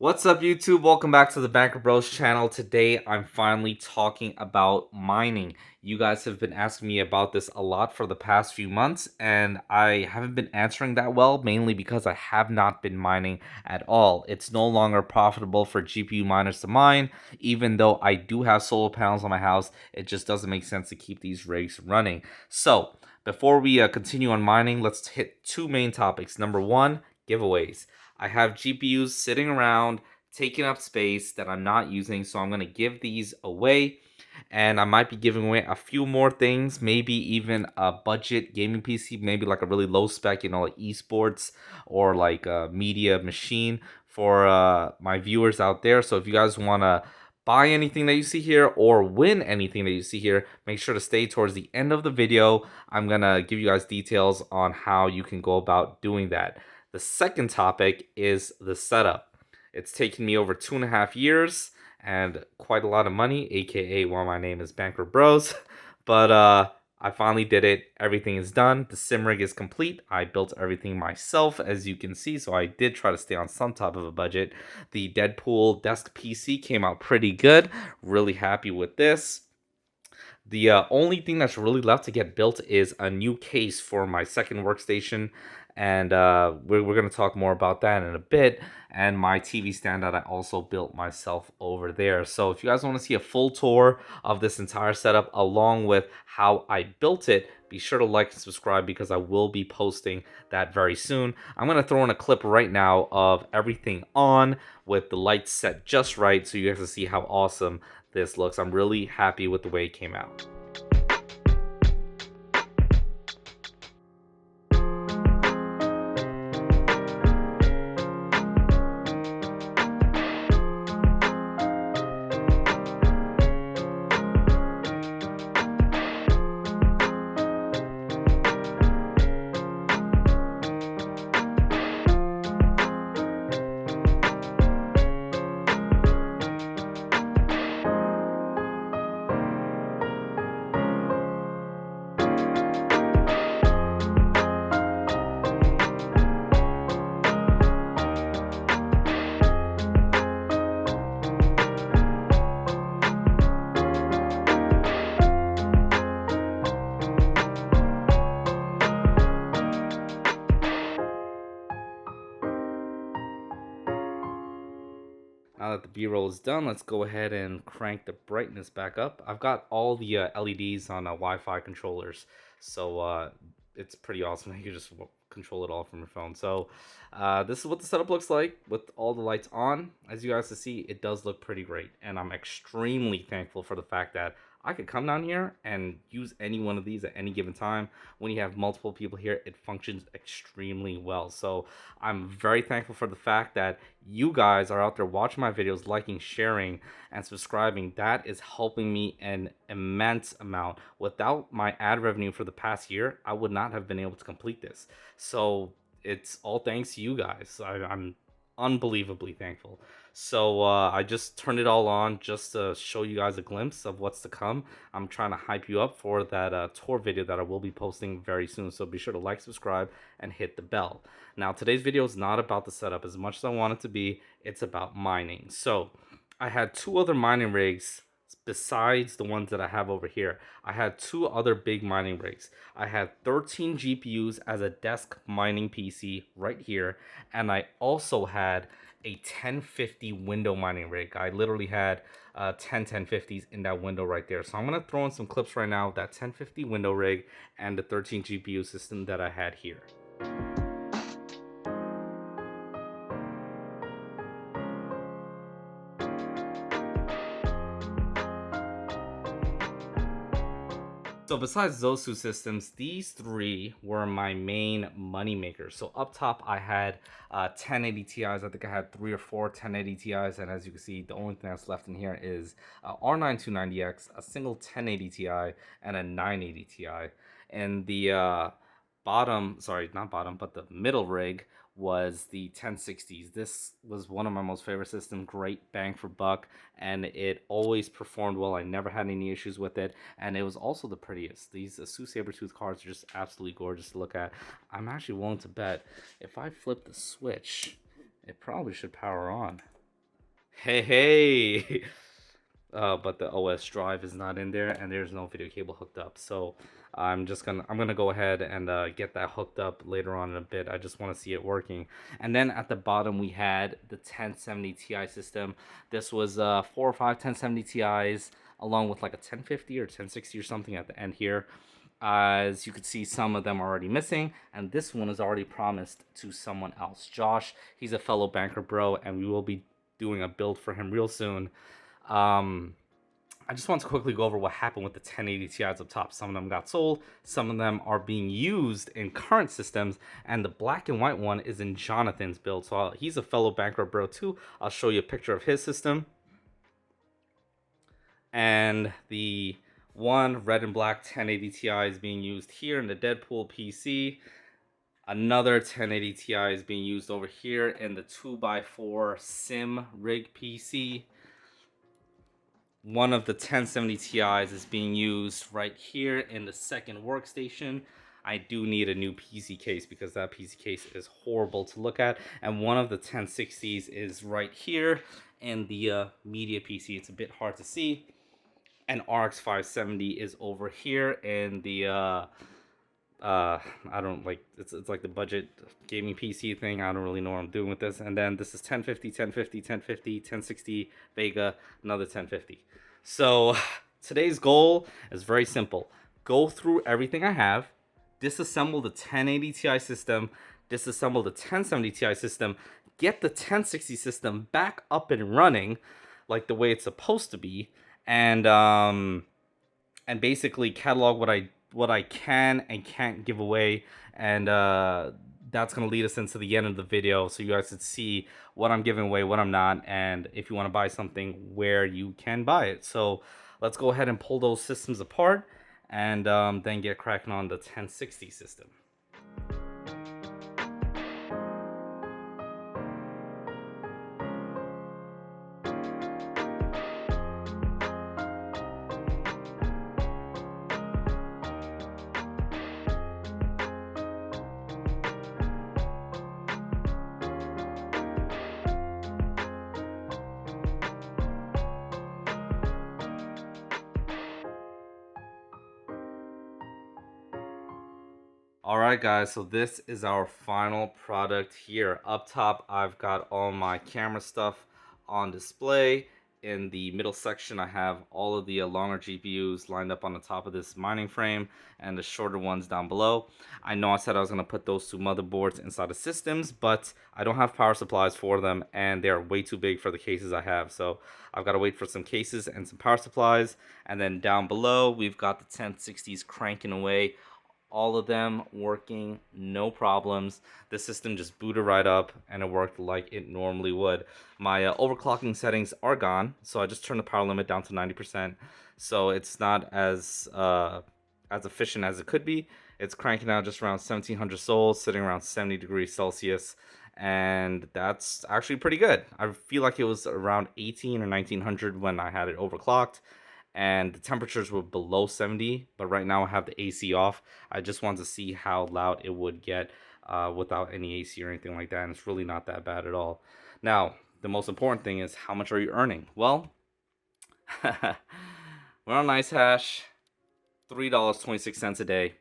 What's up, YouTube? Welcome back to the Bankrupt Bros channel. Today, I'm finally talking about mining. You guys have been asking me about this a lot for the past few months, and I haven't been answering that well, mainly because I have not been mining at all. It's no longer profitable for GPU miners to mine, even though I do have solar panels on my house. It just doesn't make sense to keep these rigs running. So, before we continue on mining, let's hit two main topics. Number one, giveaways. I have GPUs sitting around taking up space that I'm not using, so I'm going to give these away. And I might be giving away a few more things, maybe even a budget gaming PC, maybe like a really low spec, like esports or like a media machine for my viewers out there. So if you guys want to buy anything that you see here or win anything that you see here, make sure to stay towards the end of the video. I'm going to give you guys details on how you can go about doing that. The second topic is the setup. It's taken me over 2.5 years and quite a lot of money, aka why my name is Bankrupt Bros. But I finally did it. Everything is done. The sim rig is complete. I built everything myself, as you can see, so I did try to stay on some type of a budget. The Deadpool desk PC came out pretty good. Really happy with this. The only thing that's really left to get built is a new case for my second workstation, and we're going to talk more about that in a bit, and my TV stand that I also built myself over there. So if you guys want to see a full tour of this entire setup along with how I built it, be sure to like and subscribe because I will be posting that very soon. I'm going to throw in a clip right now of everything on with the lights set just right so you guys can see how awesome this looks. I'm really happy with the way it came out. Now that the B-roll is done, let's go ahead and crank the brightness back up. I've got all the LEDs on Wi-Fi controllers, so it's pretty awesome. You can just control it all from your phone. So this is what the setup looks like with all the lights on. As you guys can see, it does look pretty great, and I'm extremely thankful for the fact that I could come down here and use any one of these at any given time. When you have multiple people here, it functions extremely well. So I'm very thankful for the fact that you guys are out there watching my videos, liking, sharing, and subscribing. That is helping me an immense amount. Without my ad revenue for the past year, I would not have been able to complete this. So it's all thanks to you guys. I'm unbelievably thankful. So I just turned it all on just to show you guys a glimpse of what's to come. I'm trying to hype you up for that tour video that I will be posting very soon. So be sure to like, subscribe, and hit the bell. Now, today's video is not about the setup as much as I want it to be. It's about mining. So I had two other mining rigs besides the ones that I have over here. I had two other big mining rigs. I had 13 GPUs as a desk mining PC right here, and I also had a 1050 window mining rig. I literally had 10 1050s in that window right there. So I'm going to throw in some clips right now of that 1050 window rig and the 13 GPU system that I had here. So besides those two systems, these three were my main money makers. So up top, I had 1080 Ti's. I think I had 3 or 4 1080 Ti's. And as you can see, the only thing that's left in here is R9 290X, a single 1080 Ti, and a 980 Ti. And the bottom, sorry, not bottom, but the middle rig was the 1060s. This was one of my most favorite systems, great bang for buck, and it always performed well. I never had any issues with it, and it was also the prettiest. These ASUS Sabertooth cards are just absolutely gorgeous to look at. I'm actually willing to bet if I flip the switch, it probably should power on. Hey. But the OS drive is not in there, and there's no video cable hooked up. So I'm gonna go ahead and get that hooked up later on in a bit. I just want to see it working. And then at the bottom we had the 1070 Ti system. This was 4 or 5 1070 Ti's along with like a 1050 or 1060 or something at the end here. As you can see, some of them are already missing, and this one is already promised to someone else. Josh, he's a fellow banker bro, and we will be doing a build for him real soon. Um, I just want to quickly go over what happened with the 1080 Ti's up top. Some of them got sold, some of them are being used in current systems, and the black and white one is in Jonathan's build. So he's a fellow Bankrupt bro too. I'll show you a picture of his system. And the one red and black 1080 Ti is being used here in the Deadpool PC. Another 1080 Ti is being used over here in the 2x4 Sim Rig PC. One of the 1070 Ti's is being used right here in the second workstation. I do need a new PC case because that PC case is horrible to look at. And one of the 1060s is right here in the media PC. It's a bit hard to see. And RX 570 is over here in the I don't like it's like the budget gaming PC thing. I don't really know what I'm doing with this. And then this is 1050, 1050, 1050, 1060 Vega, another 1050. So today's goal is very simple. Go through everything I have, disassemble the 1080 Ti system, disassemble the 1070 Ti system, get the 1060 system back up and running like the way it's supposed to be, and basically catalog what I can and can't give away, and that's gonna lead us into the end of the video, so you guys can see what I'm giving away, what I'm not, and if you want to buy something, where you can buy it. So let's go ahead and pull those systems apart, and then get cracking on the 1060 system. All right, guys, so this is our final product here. Up top, I've got all my camera stuff on display. In the middle section, I have all of the longer GPUs lined up on the top of this mining frame, and the shorter ones down below. I know I said I was going to put those two motherboards inside the systems, but I don't have power supplies for them, and they're way too big for the cases I have. So I've got to wait for some cases and some power supplies. And then down below, we've got the 1060s cranking away, all of them working, no problems. The system just booted right up and it worked like it normally would. My overclocking settings are gone, so I just turned the power limit down to 90%, so it's not as efficient as it could be. It's cranking out just around 1700 sols, sitting around 70 degrees Celsius, and that's actually pretty good. I feel like it was around 18 or 1900 when I had it overclocked, and the temperatures were below 70, but right now I have the AC off. I just wanted to see how loud it would get without any AC or anything like that, and it's really not that bad at all. Now, the most important thing is, how much are you earning? Well, we're on NiceHash, $3.26 a day.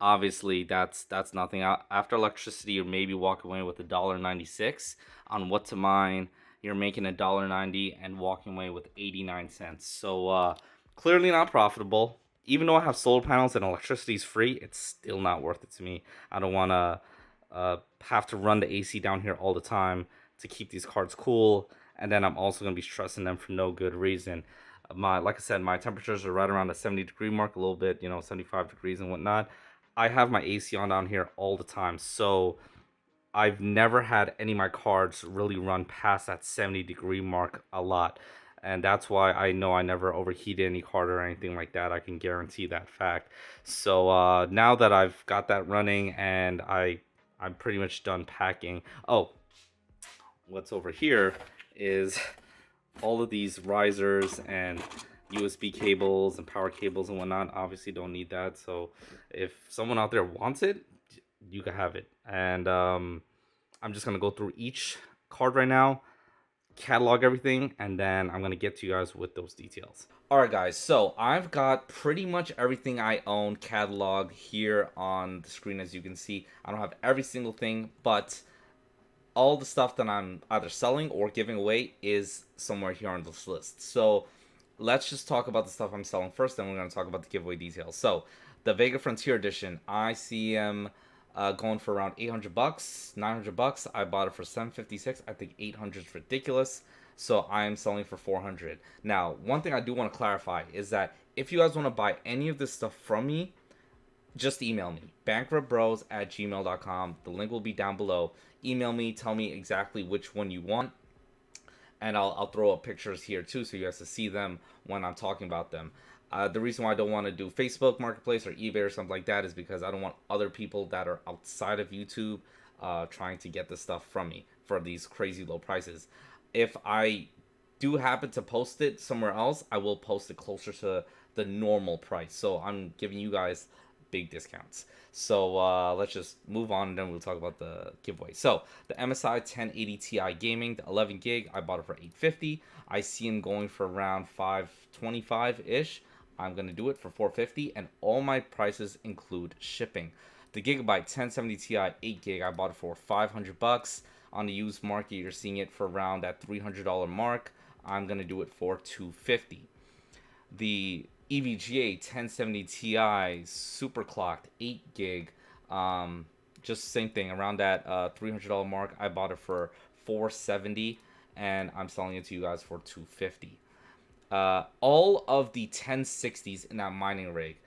Obviously, that's nothing. After electricity, you're maybe walking away with $1.96 on what to mine. You're making $1.90 and walking away with 89 cents. So clearly not profitable. Even though I have solar panels and electricity is free, it's still not worth it to me. I don't want to have to run the AC down here all the time to keep these cards cool, and then I'm also going to be stressing them for no good reason. Like I said, my temperatures are right around the 70-degree mark, a little bit, 75 degrees and whatnot. I have my AC on down here all the time, so I've never had any of my cards really run past that 70-degree mark a lot. And that's why I know I never overheated any card or anything like that. I can guarantee that fact. So now that I've got that running, and I'm pretty much done packing. Oh, what's over here is all of these risers and USB cables and power cables and whatnot. Obviously don't need that. So if someone out there wants it, you can have it. And I'm just gonna go through each card right now, catalog everything, and then I'm gonna get to you guys with those details. All right, guys. So I've got pretty much everything I own cataloged here on the screen, as you can see. I don't have every single thing, but all the stuff that I'm either selling or giving away is somewhere here on this list. So let's just talk about the stuff I'm selling first, then we're going to talk about the giveaway details. So the Vega Frontier Edition, I see them going for around 800 bucks, 900 bucks. I bought it for 756. I think 800 is ridiculous. So I am selling for 400. Now, one thing I do want to clarify is that if you guys want to buy any of this stuff from me, just email me, bankruptbros@gmail.com. The link will be down below. Email me, tell me exactly which one you want, and I'll throw up pictures here too, so you guys can see them when I'm talking about them. The reason why I don't want to do Facebook Marketplace or eBay or something like that is because I don't want other people that are outside of YouTube trying to get this stuff from me for these crazy low prices. If I do happen to post it somewhere else, I will post it closer to the normal price. So I'm giving you guys big discounts. So let's just move on, and then we'll talk about the giveaway. So the MSI 1080 Ti Gaming, the 11 gig, I bought it for $850. I see him going for around $525-ish. I'm going to do it for $450, and all my prices include shipping. The Gigabyte 1070 Ti 8 gig, I bought it for 500 bucks. On the used market, you're seeing it for around that $300 mark. I'm going to do it for $250. The EVGA 1070 Ti super clocked 8 gig, just same thing, around that $300 mark. I bought it for $470, and I'm selling it to you guys for $250. All of the 1060s in that mining rig,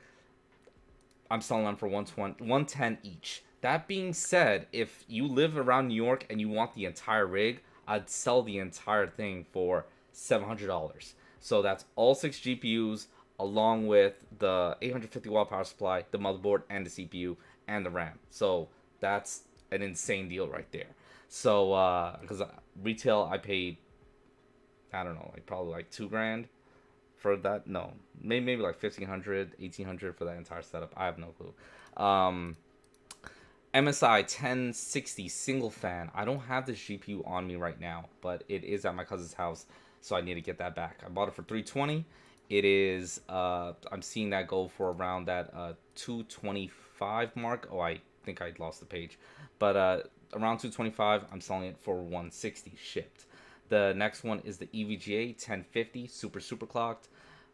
I'm selling them for $110 each. That being said, if you live around New York and you want the entire rig, I'd sell the entire thing for $700. So that's all 6 GPUs, along with the 850 watt power supply, the motherboard, and the CPU, and the RAM. So that's an insane deal right there. So because retail, I paid, I don't know, like probably like $2,000 for that. No, maybe like 1,500, 1,800 for that entire setup. I have no clue. MSI 1060 single fan. I don't have this GPU on me right now, but it is at my cousin's house, so I need to get that back. I bought it for $320. It is I'm seeing that go for around that $225 mark. Oh, I think I lost the page, but around $225. I'm selling it for $160 shipped. The next one is the EVGA 1050 super clocked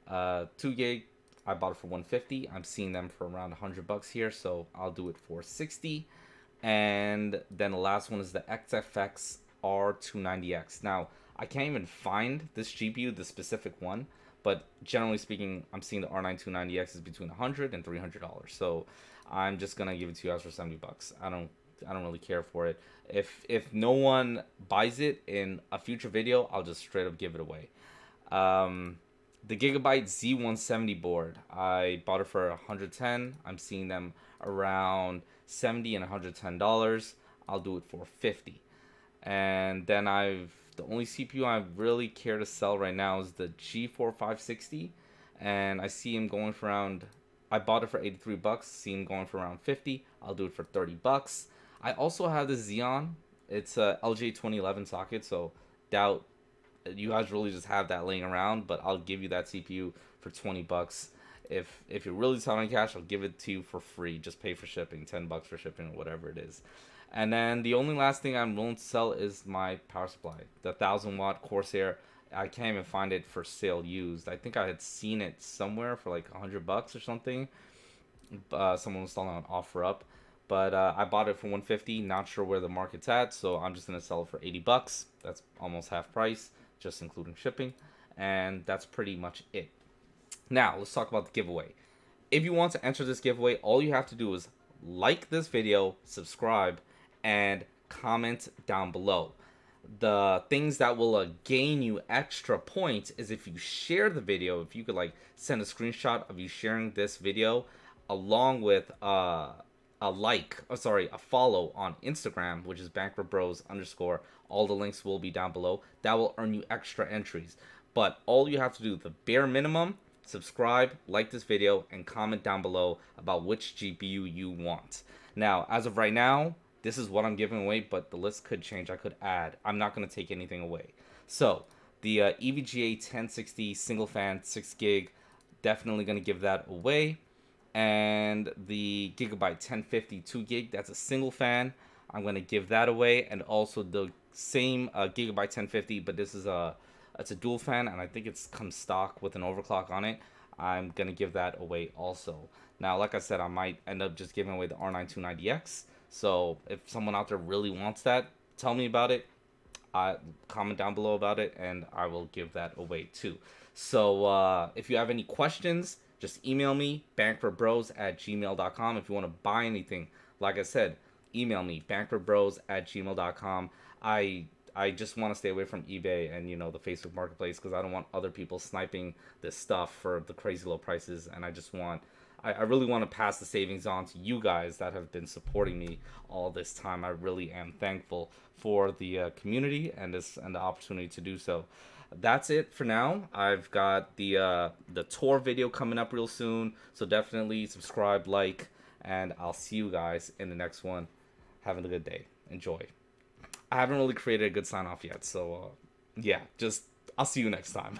2 gig. I bought it for $150. I'm seeing them for around $100 here, so I'll do it for $60. And then the last one is the XFX R290X. Now, I can't even find this GPU, the specific one, but generally speaking, I'm seeing the R9290X is between $100 and $300. So I'm just gonna give it to you guys for $70. I don't really care for it. If no one buys it in a future video, I'll just straight up give it away. The Gigabyte Z170 board, I bought it for $110. I'm seeing them around $70 and $110. I'll do it for $50. And then the only CPU I really care to sell right now is the G4 560, and I see him going for around, I bought it for $83, see him going for around $50. I'll do it for $30. I also have the Xeon. It's a LJ 2011 socket, so doubt you guys really just have that laying around, but I'll give you that CPU for $20. If you're really selling cash, I'll give it to you for free. Just pay for shipping, $10 for shipping, or whatever it is. And then the only last thing I'm willing to sell is my power supply, the 1,000 watt Corsair. I can't even find it for sale used. I think I had seen it somewhere for like $100 or something. Someone was selling on OfferUp, but I bought it for $150. Not sure where the market's at, so I'm just gonna sell it for $80. That's almost half price, just including shipping, and that's pretty much it. Now let's talk about the giveaway. If you want to enter this giveaway, all you have to do is like this video, subscribe, and comment down below. The things that will gain you extra points is if you share the video. If you could like send a screenshot of you sharing this video along with a follow on Instagram, which is bankruptbros_. All the links will be down below. That will earn you extra entries. But all you have to do, the bare minimum, subscribe, like this video, and comment down below about which GPU you want. Now, as of right now, this is what I'm giving away, but the list could change. I could add. I'm not going to take anything away. So the EVGA 1060 single fan 6 gig, definitely gonna give that away. And the Gigabyte 1050 2 gig, that's a single fan. I'm gonna give that away, and also the same Gigabyte 1050, but this is it's a dual fan, and I think it's comes stock with an overclock on it. I'm gonna give that away also. Now, like I said, I might end up just giving away the R9 290X. So if someone out there really wants that, tell me about it. Comment down below about it, and I will give that away too. So if you have any questions, just email me, bankruptbros@gmail.com. If you want to buy anything, like I said, email me, bankruptbros@gmail.com. I just want to stay away from eBay and the Facebook Marketplace, because I don't want other people sniping this stuff for the crazy low prices, and I really want to pass the savings on to you guys that have been supporting me all this time. I really am thankful for the community and the opportunity to do so. That's it for now. I've got the tour video coming up real soon, so definitely subscribe, like, and I'll see you guys in the next one. Having a good day. Enjoy. I haven't really created a good sign off yet, so yeah, I'll see you next time.